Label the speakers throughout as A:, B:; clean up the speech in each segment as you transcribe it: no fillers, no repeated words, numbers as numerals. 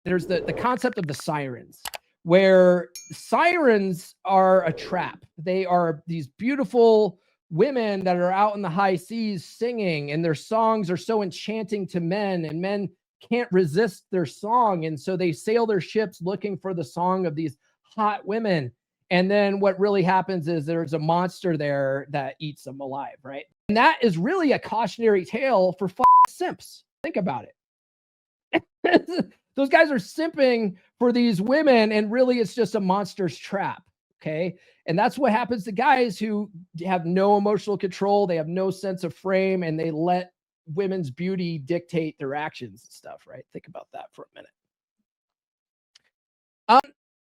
A: there's the concept of the sirens, where sirens are a trap. They are these beautiful women that are out in the high seas singing, and their songs are so enchanting to men, and men can't resist their song. And so they sail their ships looking for the song of these hot women. And then what really happens is there's a monster there that eats them alive, right? And that is really a cautionary tale for simps. Think about it. Those guys are simping for these women, and really it's just a monster's trap. Okay. And that's what happens to guys who have no emotional control. They have no sense of frame, and they let women's beauty dictate their actions and stuff, right? Think about that for a minute.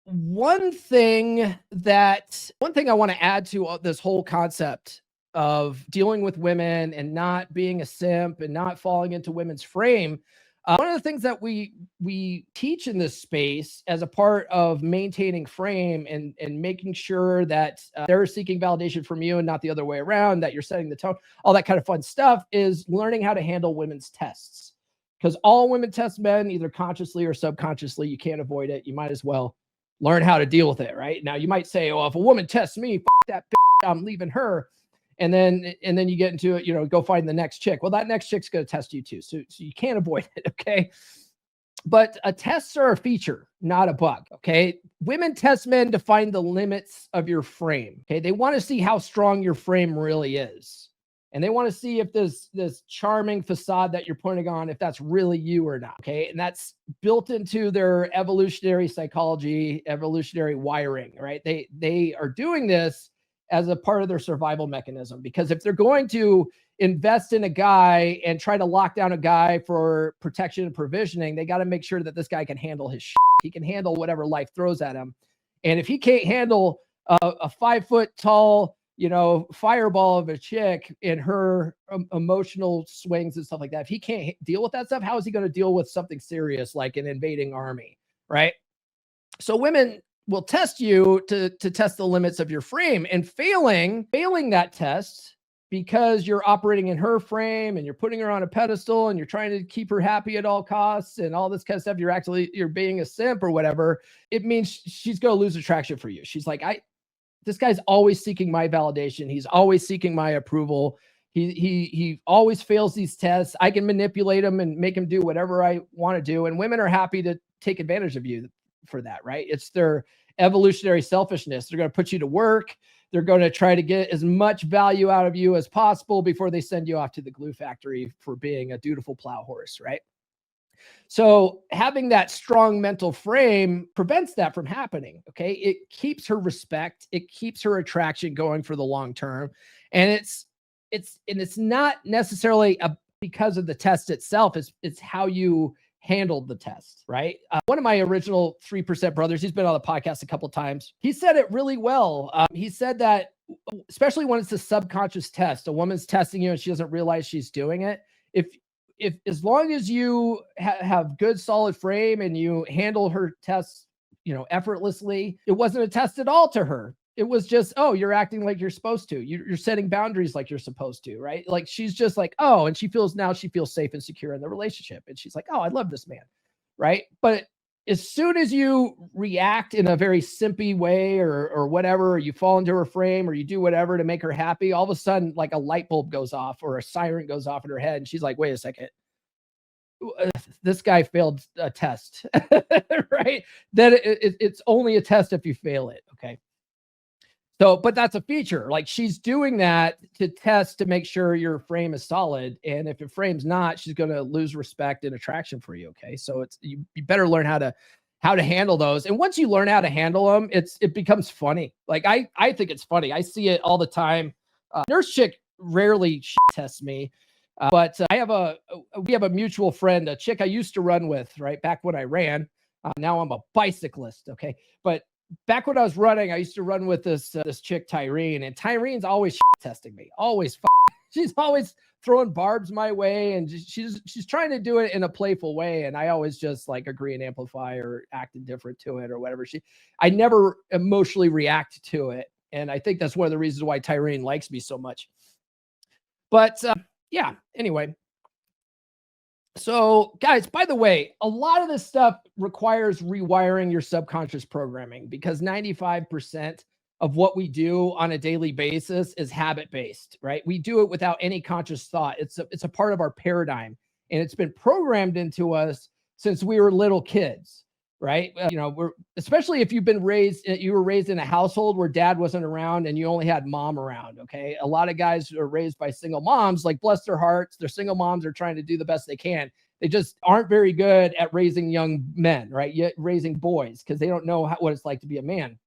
A: One thing I want to add to this whole concept of dealing with women and not being a simp and not falling into women's frame. One of the things that we teach in this space as a part of maintaining frame and making sure that they're seeking validation from you and not the other way around, that you're setting the tone, all that kind of fun stuff, is learning how to handle women's tests. Because all women test men, either consciously or subconsciously. You can't avoid it. You might as well learn how to deal with it, right? Now, you might say, oh, if a woman tests me, that bitch, I'm leaving her. And then you get into it, go find the next chick. Well, that next chick's going to test you too. So you can't avoid it. Okay. But tests are a feature, not a bug. Okay. Women test men to find the limits of your frame. Okay. They want to see how strong your frame really is. And they want to see if this charming facade that you're putting on, if that's really you or not. Okay. And that's built into their evolutionary psychology, evolutionary wiring, right? They are doing this as a part of their survival mechanism, because if they're going to invest in a guy and try to lock down a guy for protection and provisioning, they got to make sure that this guy can handle his shit. He can handle whatever life throws at him. And if he can't handle a 5 foot tall, fireball of a chick in her emotional swings and stuff like that, if he can't deal with that stuff, how is he going to deal with something serious like an invading army, right? So women will test you to test the limits of your frame, and failing that test because you're operating in her frame and you're putting her on a pedestal and you're trying to keep her happy at all costs and all this kind of stuff, you're being a simp or whatever. It means she's going to lose attraction for you. She's like, this guy's always seeking my validation. He's always seeking my approval. He always fails these tests. I can manipulate him and make him do whatever I want to do. And women are happy to take advantage of you for that, right? It's their evolutionary selfishness. They're going to put you to work. They're going to try to get as much value out of you as possible before they send you off to the glue factory for being a dutiful plow horse, right? So having that strong mental frame prevents that from happening. Okay. It keeps her respect. It keeps her attraction going for the long term. And it's not necessarily because of the test itself. It's how you handled the test, right? One of my original 3% brothers, he's been on the podcast a couple of times. He said it really well. He said that, especially when it's a subconscious test, a woman's testing you and she doesn't realize she's doing it. If as long as you have good solid frame and you handle her tests, effortlessly, it wasn't a test at all to her. It was just, oh, you're acting like you're supposed to. You're setting boundaries like you're supposed to, right? Like she's just like, oh, and she feels safe and secure in the relationship. And she's like, oh, I love this man, right? But as soon as you react in a very simpy way or whatever, or you fall into her frame or you do whatever to make her happy, all of a sudden, like a light bulb goes off or a siren goes off in her head. And she's like, wait a second. This guy failed a test, right? Then it's only a test if you fail it. Okay. So, but that's a feature. Like she's doing that to test to make sure your frame is solid. And if your frame's not, she's going to lose respect and attraction for you. Okay. So you better learn how to handle those. And once you learn how to handle them, it becomes funny. Like I think it's funny. I see it all the time. Nurse chick rarely tests me. But we have a mutual friend, a chick I used to run with, right? Back when I ran. Now I'm a bicyclist. Okay. But back when I was running, I used to run with this chick, Tyrene, and Tyrene's always testing me. Always. She's always throwing barbs my way, and she's trying to do it in a playful way. And I always just like agree and amplify or act indifferent to it or whatever. I never emotionally react to it. And I think that's one of the reasons why Tyrene likes me so much. But yeah, anyway. So, guys, by the way, a lot of this stuff requires rewiring your subconscious programming because 95% of what we do on a daily basis is habit based, right? We do it without any conscious thought. It's a part of our paradigm, and it's been programmed into us since we were little kids, right? We're especially if you were raised in a household where dad wasn't around and you only had mom around. Okay, a lot of guys who are raised by single moms, like bless their hearts, their single moms are trying to do the best they can. They just aren't very good at raising young men, right? Yet raising boys because they don't know what it's like to be a man,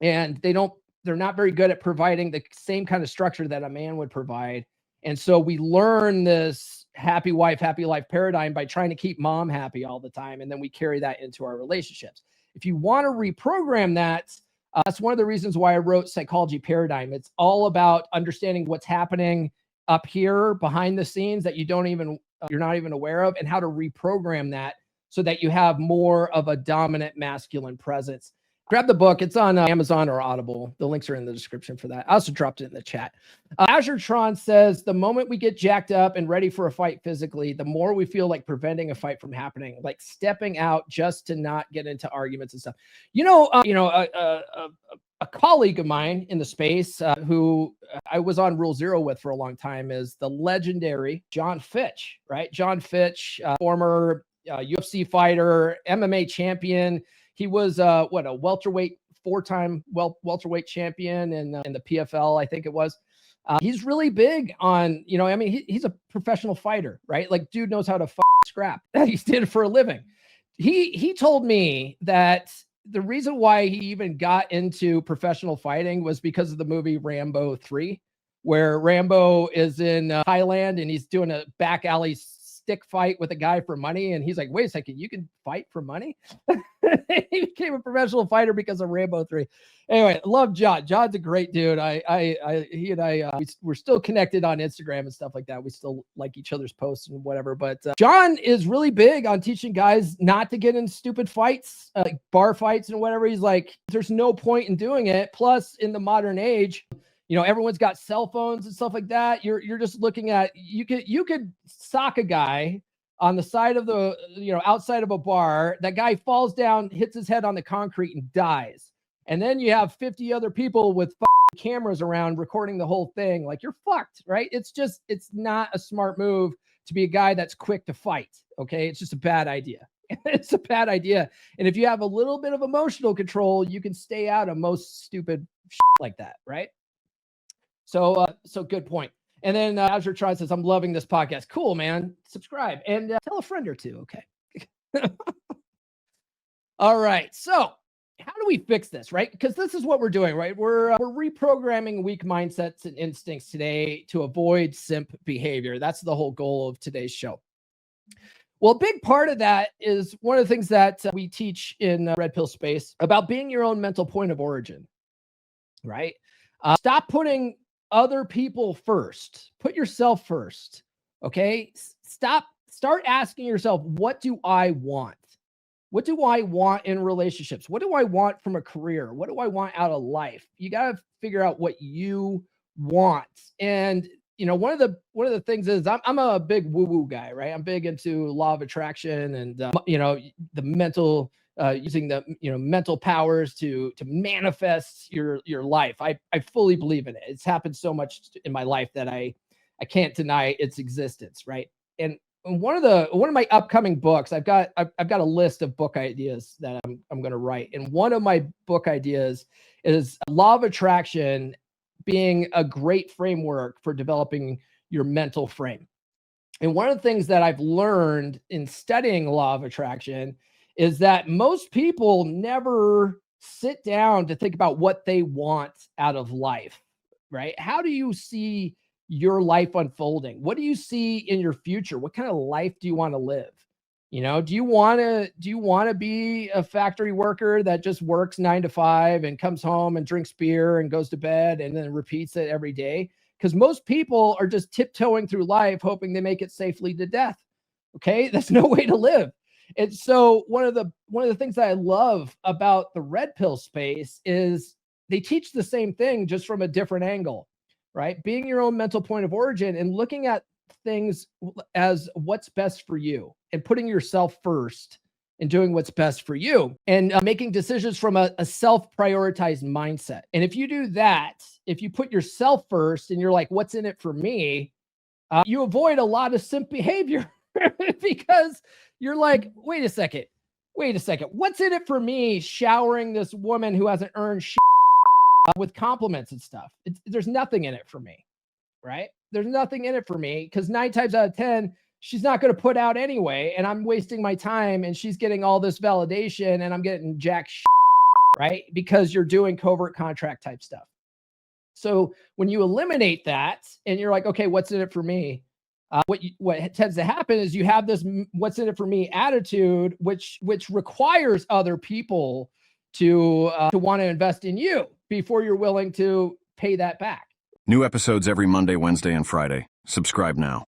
A: and they're not very good at providing the same kind of structure that a man would provide. And so we learn this happy wife, happy life paradigm by trying to keep mom happy all the time. And then we carry that into our relationships. If you want to reprogram that, that's one of the reasons why I wrote Psychology Paradigm. It's all about understanding what's happening up here behind the scenes that you're not even aware of, and how to reprogram that so that you have more of a dominant masculine presence. Grab the book. It's on Amazon or Audible. The links are in the description for that. I also dropped it in the chat. Azure Tron says, the moment we get jacked up and ready for a fight physically, the more we feel like preventing a fight from happening, like stepping out just to not get into arguments and stuff. A colleague of mine in the space who I was on Rule Zero with for a long time is the legendary John Fitch, right? John Fitch, former UFC fighter, MMA champion. He was a welterweight, four-time welterweight champion in the PFL, I think it was. He's really big on, he's a professional fighter, right? Like, dude knows how to scrap. He did it for a living. He told me that the reason why he even got into professional fighting was because of the movie Rambo 3, where Rambo is in Thailand and he's doing a back alley stick fight with a guy for money. And he's like, wait a second, you can fight for money? He became a professional fighter because of Rambo 3. Anyway, love John. John's a great dude. We're still connected on Instagram and stuff like that. We still like each other's posts and whatever. But John is really big on teaching guys not to get in stupid fights, like bar fights and whatever. He's like, there's no point in doing it. Plus, in the modern age, everyone's got cell phones and stuff like that. You're just looking at, you could sock a guy on the side of the, outside of a bar. That guy falls down, hits his head on the concrete and dies. And then you have 50 other people with cameras around recording the whole thing. Like, you're fucked, right? It's not a smart move to be a guy that's quick to fight. Okay. It's just a bad idea. It's a bad idea. And if you have a little bit of emotional control, you can stay out of most stupid shit like that. Right. So good point. And then Azure Tron says, I'm loving this podcast. Cool, man. Subscribe and tell a friend or two. Okay. All right. So how do we fix this, right? Because this is what we're doing, right? We're reprogramming weak mindsets and instincts today to avoid simp behavior. That's the whole goal of today's show. Well, a big part of that is one of the things that we teach in Red Pill Space about being your own mental point of origin, right? Stop putting other people first. Put yourself first. Okay. Start asking yourself, what do I want? What do I want in relationships? What do I want from a career? What do I want out of life? You got to figure out what you want. And one of the things is I'm a big woo-woo guy, right? I'm big into law of attraction and the mental using the mental powers to manifest your life. I fully believe in it. It's happened so much in my life that I can't deny its existence, right? And one of my upcoming books, I've got a list of book ideas that I'm going to write. And one of my book ideas is law of attraction being a great framework for developing your mental frame. And one of the things that I've learned in studying law of attraction is that most people never sit down to think about what they want out of life, right? How do you see your life unfolding? What do you see in your future? What kind of life do you want to live? Do you want to be a factory worker that just works 9 to 5 and comes home and drinks beer and goes to bed and then repeats it every day? Because most people are just tiptoeing through life, hoping they make it safely to death. Okay. That's no way to live. And so one of the things that I love about the Red Pill space is they teach the same thing, just from a different angle, right? Being your own mental point of origin and looking at things as what's best for you and putting yourself first and doing what's best for you and making decisions from a self-prioritized mindset. And if you do that, if you put yourself first and you're like, what's in it for me? You avoid a lot of simp behavior because you're like, wait a second, what's in it for me showering this woman who hasn't earned shit with compliments and stuff? There's nothing in it for me, right? There's nothing in it for me because 9 times out of 10, she's not going to put out anyway. And I'm wasting my time and she's getting all this validation and I'm getting jack shit, right? Because you're doing covert contract type stuff. So when you eliminate that and you're like, okay, what's in it for me? What tends to happen is you have this what's in it for me attitude, which requires other people to want to invest in you before you're willing to pay that back.
B: New episodes every Monday, Wednesday, and Friday. Subscribe now.